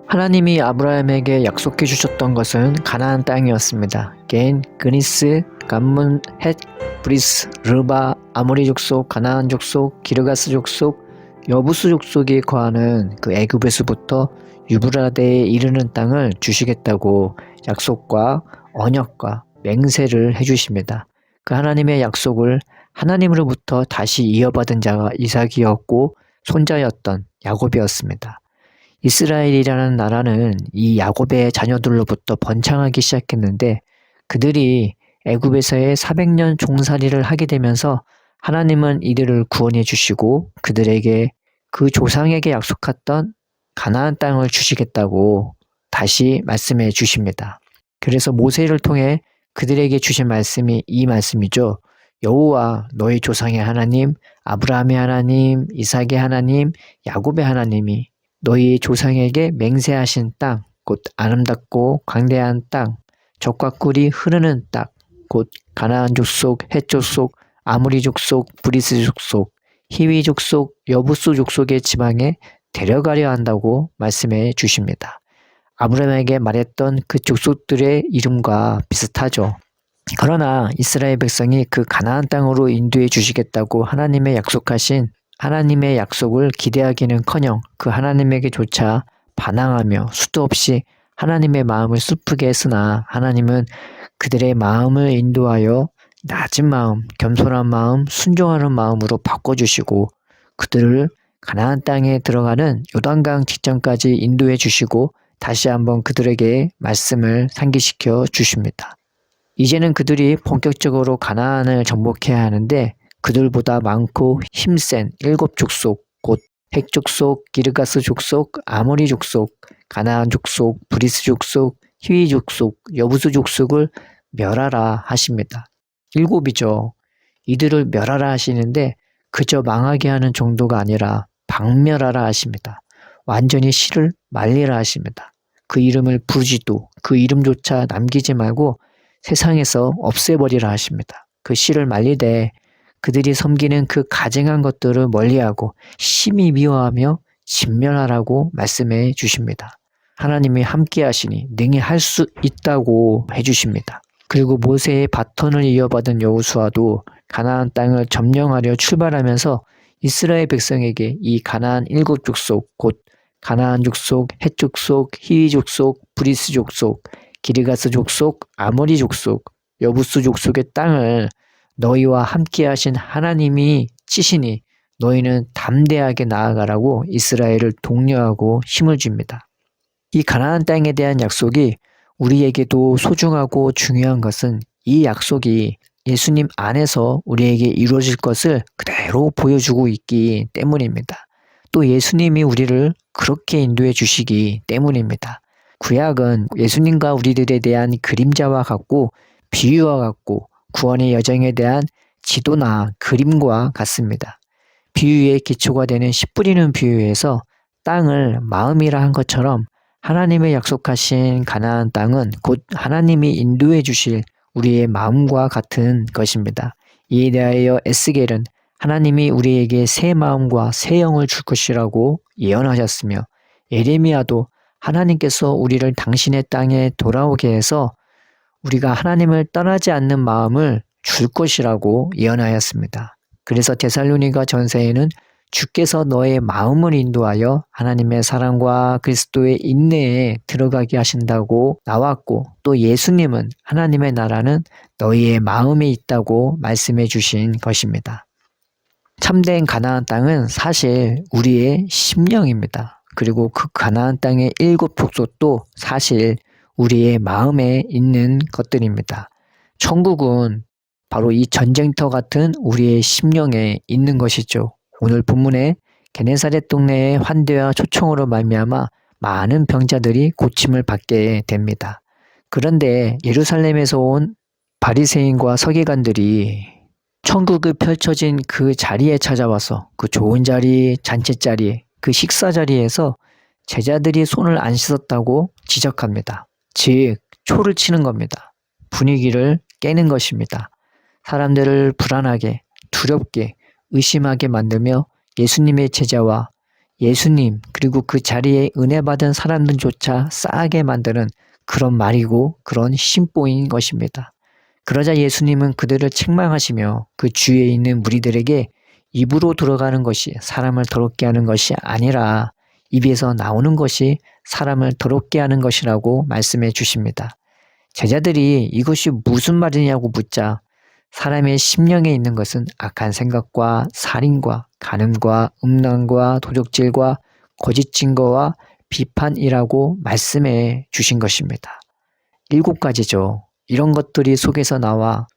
하나님이 아브라함에게 약속해 주셨던 것은 가나안 땅이었습니다. 겐, 그니스, 감문, 헷, 브리스, 르바, 아모리 족속, 가나안 족속, 기르가스 족속, 여부수 족속이 거하는 그 애굽에서부터 유브라데에 이르는 땅을 주시겠다고 약속과 언약과 맹세를 해주십니다. 그 하나님의 약속을 하나님으로부터 다시 이어받은 자가 이삭이었고 손자였던 야곱이었습니다. 이스라엘이라는 나라는 이 야곱의 자녀들로부터 번창하기 시작했는데 그들이 애굽에서의 400년 종살이를 하게 되면서 하나님은 이들을 구원해 주시고 그들에게 그 조상에게 약속했던 가나안 땅을 주시겠다고 다시 말씀해 주십니다. 그래서 모세를 통해 그들에게 주신 말씀이 이 말씀이죠. 여호와 너희 조상의 하나님, 아브라함의 하나님, 이삭의 하나님, 야곱의 하나님이 너희 조상에게 맹세하신 땅, 곧 아름답고 광대한 땅, 젖과 꿀이 흐르는 땅, 곧 가나안 족속, 헷 족속, 아모리 족속, 브리스 족속, 히위 족속, 여부수 족속의 지방에 데려가려 한다고 말씀해 주십니다. 아브라함에게 말했던 그 족속들의 이름과 비슷하죠. 그러나 이스라엘 백성이 그 가나안 땅으로 인도해 주시겠다고 하나님의 약속을 기대하기는커녕 그 하나님에게조차 반항하며 수도 없이 하나님의 마음을 슬프게 했으나 하나님은 그들의 마음을 인도하여 낮은 마음, 겸손한 마음, 순종하는 마음으로 바꿔주시고 그들을 가나안 땅에 들어가는 요단강 직전까지 인도해 주시고 다시 한번 그들에게 말씀을 상기시켜 주십니다. 이제는 그들이 본격적으로 가나안을 정복해야 하는데 그들보다 많고 힘센 7족속, 곧 헷 족속, 기르가스 족속, 아모리 족속, 가나안 족속, 브리스 족속, 히위 족속, 여부수 족속을 멸하라 하십니다. 7이죠. 이들을 멸하라 하시는데 그저 망하게 하는 정도가 아니라 박멸하라 하십니다. 완전히 씨를 말리라 하십니다. 그 이름을 부르지도 그 이름조차 남기지 말고 세상에서 없애버리라 하십니다. 그 씨를 말리되 그들이 섬기는 그 가증한 것들을 멀리하고 심히 미워하며 진멸하라고 말씀해 주십니다. 하나님이 함께 하시니 능히 할 수 있다고 해주십니다. 그리고 모세의 바톤을 이어받은 여호수아도 가나안 땅을 점령하려 출발하면서 이스라엘 백성에게 이 가나안 7족속 곧 가나안 족속, 헷 족속, 히위 족속, 브리스 족속, 기르가스 족속, 아모리 족속, 여부수 족속의 땅을 너희와 함께 하신 하나님이 치시니 너희는 담대하게 나아가라고 이스라엘을 독려하고 힘을 줍니다. 이 가나안 땅에 대한 약속이 우리에게도 소중하고 중요한 것은 이 약속이 예수님 안에서 우리에게 이루어질 것을 그대로 보여주고 있기 때문입니다. 또 예수님이 우리를 그렇게 인도해 주시기 때문입니다. 구약은 예수님과 우리들에 대한 그림자와 같고 비유와 같고 구원의 여정에 대한 지도나 그림과 같습니다. 비유의 기초가 되는 씨 뿌리는 비유에서 땅을 마음이라 한 것처럼 하나님의 약속하신 가나안 땅은 곧 하나님이 인도해 주실 우리의 마음과 같은 것입니다. 이에 대하여 에스겔은 하나님이 우리에게 새 마음과 새 영을 줄 것이라고 예언하셨으며 예레미야도 하나님께서 우리를 당신의 땅에 돌아오게 해서 우리가 하나님을 떠나지 않는 마음을 줄 것이라고 예언하였습니다. 그래서 데살로니가 전서에는 주께서 너의 마음을 인도하여 하나님의 사랑과 그리스도의 인내에 들어가게 하신다고 나왔고 또 예수님은 하나님의 나라는 너희의 마음에 있다고 말씀해 주신 것입니다. 참된 가나안 땅은 사실 우리의 심령입니다. 그리고 그 가나안 땅의 7족속도 사실 우리의 마음에 있는 것들입니다. 천국은 바로 이 전쟁터 같은 우리의 심령에 있는 것이죠. 오늘 본문에 게네사렛 동네의 환대와 초청으로 말미암아 많은 병자들이 고침을 받게 됩니다. 그런데 예루살렘에서 온 바리새인과 서기관들이 천국이 펼쳐진 그 자리에 찾아와서 그 좋은 자리, 잔치 자리, 그 식사 자리에서 제자들이 손을 안 씻었다고 지적합니다. 즉, 초를 치는 겁니다. 분위기를 깨는 것입니다. 사람들을 불안하게, 두렵게, 의심하게 만들며 예수님의 제자와 예수님 그리고 그 자리에 은혜 받은 사람들조차 싸게 만드는 그런 말이고 그런 심보인 것입니다. 그러자 예수님은 그들을 책망하시며 그 주위에 있는 무리들에게 입으로 들어가는 것이 사람을 더럽게 하는 것이 아니라 입에서 나오는 것이 사람을 더럽게 하는 것이라고 말씀해 주십니다. 제자들이 이것이 무슨 말이냐고 묻자 사람의 심령에 있는 것은 악한 생각과 살인과 간음과 음란과 도적질과 거짓 증거와 비판이라고 말씀해 주신 것입니다. 7가지죠. 이런 것들이 속에서 나와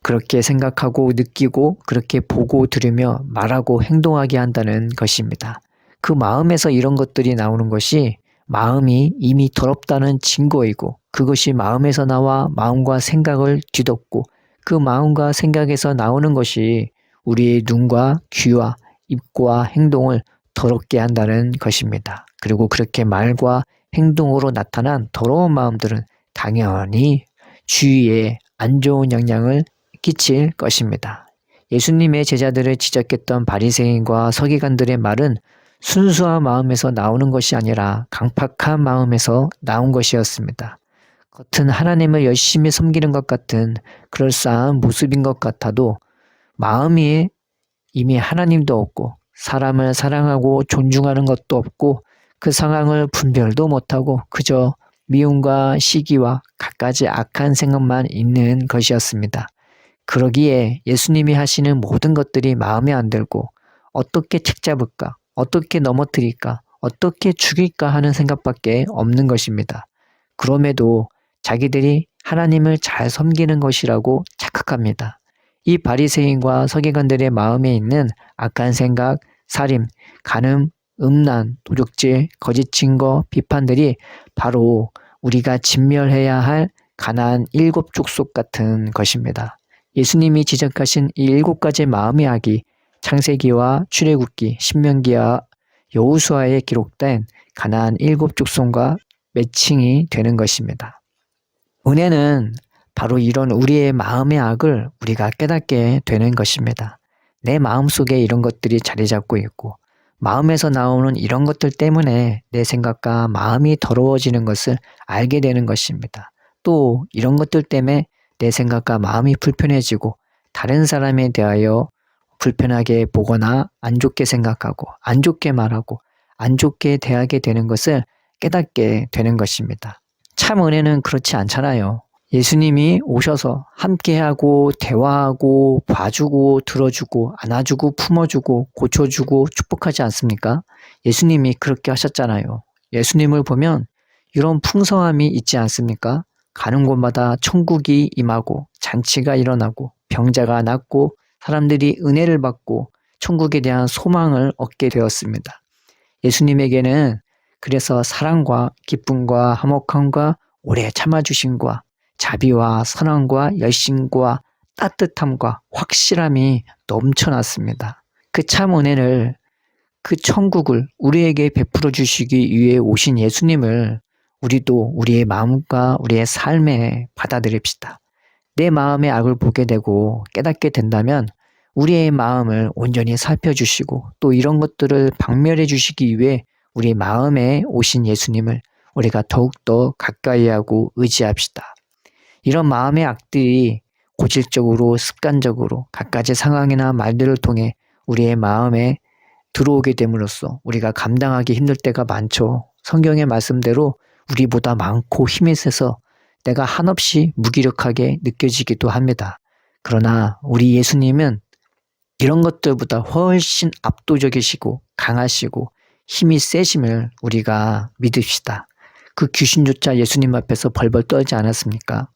그렇게 생각하고 느끼고 그렇게 보고 들으며 말하고 행동하게 한다는 것입니다. 그 마음에서 이런 것들이 나오는 것이 마음이 이미 더럽다는 증거이고 그것이 마음에서 나와 마음과 생각을 뒤덮고 그 마음과 생각에서 나오는 것이 우리의 눈과 귀와 입과 행동을 더럽게 한다는 것입니다. 그리고 그렇게 말과 행동으로 나타난 더러운 마음들은 당연히 주위에 안 좋은 영향을 끼칠 것입니다. 예수님의 제자들을 지적했던 바리새인과 서기관들의 말은 순수한 마음에서 나오는 것이 아니라 강팍한 마음에서 나온 것이었습니다. 겉은 하나님을 열심히 섬기는 것 같은 그럴싸한 모습인 것 같아도 마음이 이미 하나님도 없고 사람을 사랑하고 존중하는 것도 없고 그 상황을 분별도 못하고 그저 미움과 시기와 갖가지 악한 생각만 있는 것이었습니다. 그러기에 예수님이 하시는 모든 것들이 마음에 안 들고 어떻게 책잡을까, 어떻게 넘어뜨릴까, 어떻게 죽일까 하는 생각밖에 없는 것입니다. 그럼에도 자기들이 하나님을 잘 섬기는 것이라고 착각합니다. 이 바리새인과 서기관들의 마음에 있는 악한 생각, 살인, 간음, 음란, 도적질, 거짓 증거, 비판들이 바로 우리가 진멸해야 할 가나안 7족속 같은 것입니다. 예수님이 지적하신 이 7가지 마음의 악이 창세기와 출애굽기, 신명기와 여호수아에 기록된 가나안 7족속과 매칭이 되는 것입니다. 은혜는 바로 이런 우리의 마음의 악을 우리가 깨닫게 되는 것입니다. 내 마음속에 이런 것들이 자리 잡고 있고 마음에서 나오는 이런 것들 때문에 내 생각과 마음이 더러워지는 것을 알게 되는 것입니다. 또 이런 것들 때문에 내 생각과 마음이 불편해지고 다른 사람에 대하여 불편하게 보거나 안 좋게 생각하고 안 좋게 말하고 안 좋게 대하게 되는 것을 깨닫게 되는 것입니다. 참 은혜는 그렇지 않잖아요. 예수님이 오셔서 함께하고 대화하고 봐주고 들어주고 안아주고 품어주고 고쳐주고 축복하지 않습니까? 예수님이 그렇게 하셨잖아요. 예수님을 보면 이런 풍성함이 있지 않습니까? 가는 곳마다 천국이 임하고 잔치가 일어나고 병자가 낫고 사람들이 은혜를 받고 천국에 대한 소망을 얻게 되었습니다. 예수님에게는 그래서 사랑과 기쁨과 화목함과 오래 참아주심과 자비와 선함과 열심과 따뜻함과 확실함이 넘쳐났습니다. 그 참 은혜를 그 천국을 우리에게 베풀어 주시기 위해 오신 예수님을 우리도 우리의 마음과 우리의 삶에 받아들입시다. 내 마음의 악을 보게 되고 깨닫게 된다면 우리의 마음을 온전히 살펴주시고 또 이런 것들을 박멸해 주시기 위해 우리 마음에 오신 예수님을 우리가 더욱더 가까이 하고 의지합시다. 이런 마음의 악들이 고질적으로 습관적으로 갖가지 상황이나 말들을 통해 우리의 마음에 들어오게 됨으로써 우리가 감당하기 힘들 때가 많죠. 성경의 말씀대로 우리보다 많고 힘이 세서 내가 한없이 무기력하게 느껴지기도 합니다. 그러나 우리 예수님은 이런 것들보다 훨씬 압도적이시고 강하시고 힘이 세심을 우리가 믿읍시다. 그 귀신조차 예수님 앞에서 벌벌 떨지 않았습니까?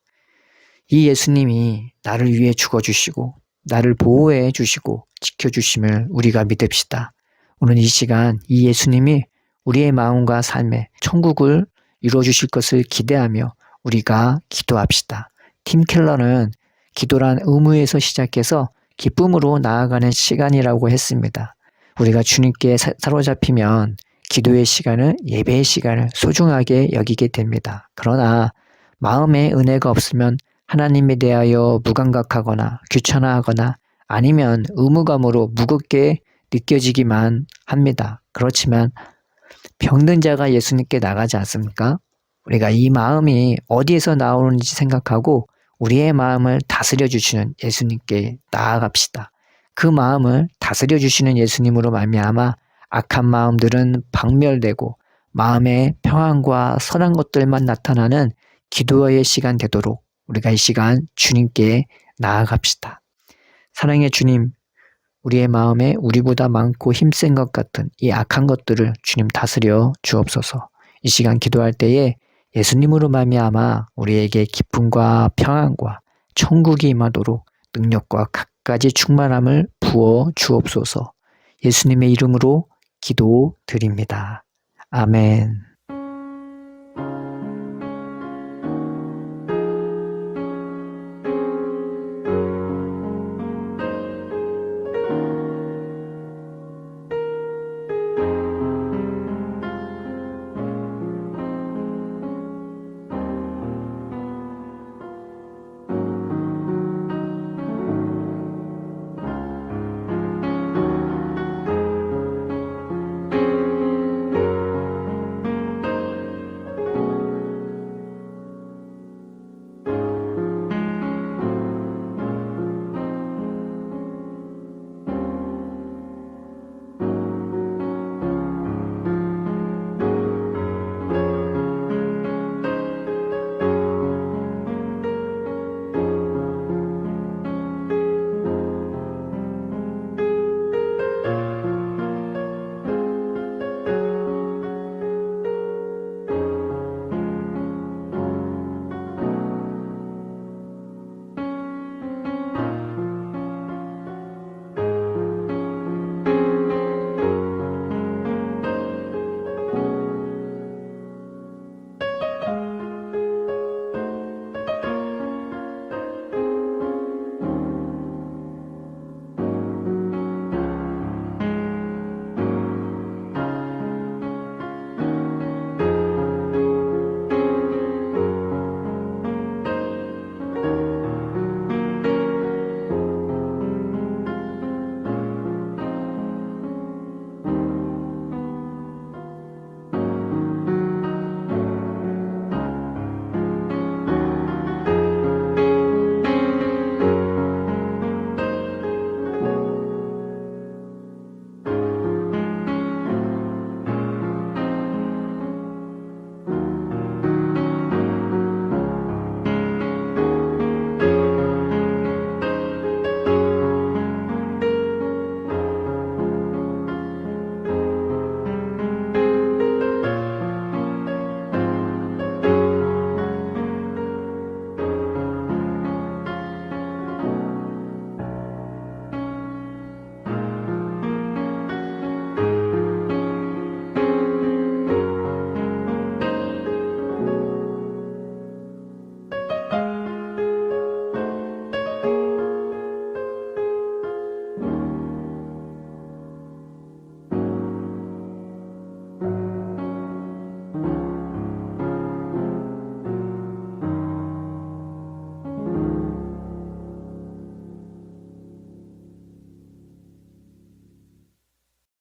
이 예수님이 나를 위해 죽어주시고 나를 보호해 주시고 지켜주심을 우리가 믿읍시다. 오늘 이 시간 이 예수님이 우리의 마음과 삶에 천국을 이루어주실 것을 기대하며 우리가 기도합시다. 팀 켈러는 기도란 의무에서 시작해서 기쁨으로 나아가는 시간이라고 했습니다. 우리가 주님께 사로잡히면 기도의 시간을 예배의 시간을 소중하게 여기게 됩니다. 그러나 마음에 은혜가 없으면 하나님에 대하여 무감각하거나 귀찮아하거나 아니면 의무감으로 무겁게 느껴지기만 합니다. 그렇지만 병든 자가 예수님께 나가지 않습니까? 우리가 이 마음이 어디에서 나오는지 생각하고 우리의 마음을 다스려 주시는 예수님께 나아갑시다. 그 마음을 다스려 주시는 예수님으로 말미암아 악한 마음들은 박멸되고 마음의 평안과 선한 것들만 나타나는 기도의 시간 되도록 우리가 이 시간 주님께 나아갑시다. 사랑의 주님, 우리의 마음에 우리보다 많고 힘센 것 같은 이 악한 것들을 주님 다스려 주옵소서. 이 시간 기도할 때에 예수님으로 말미암아 우리에게 기쁨과 평안과 천국이 임하도록 능력과 갖가지 충만함을 부어 주옵소서. 예수님의 이름으로 기도드립니다. 아멘.